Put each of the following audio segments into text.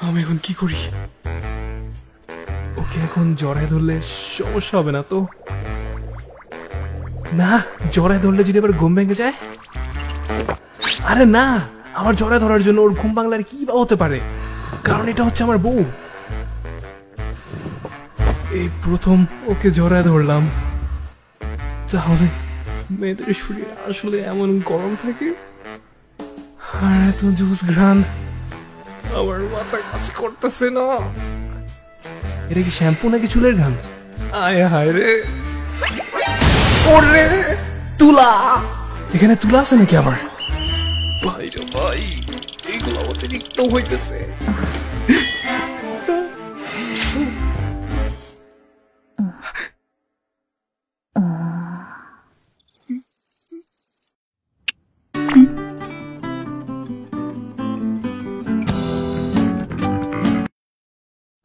আমি এখন কি করি? ওকে এখন জড়ায় ধরলে সমস্যা হবে না তো? না, জড়ায় ধরলে যদি আবার ঘুম ভেঙে যায়? আরে না, আমার জড়ায় ধরার জন্য ওর ঘুম ভাঙলে আর কি বা হতে পারে, কারণ এটা হচ্ছে আমার বউ। এই প্রথম ওকে জড়ায় ধরলাম। তাহলে মেয়েদের শরীর আসলে এমন গরম থাকে? আর এত জুস ঘ্রাণ, আমার মাথা কাজ করতেছে না। এটা কি শ্যাম্পু নাকি চুলের ঘ্রাণ? আয় হায় রে, ওরে তুলা! এখানে তুলা আছে নাকি আবার? ভাই রে ভাই, এগুলো অতিরিক্ত হইতেছে।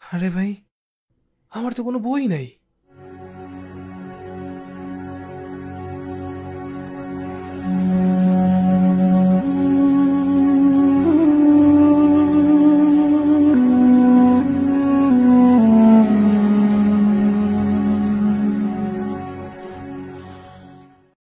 আরে ভাই, আমার তো কোনো বই নাই।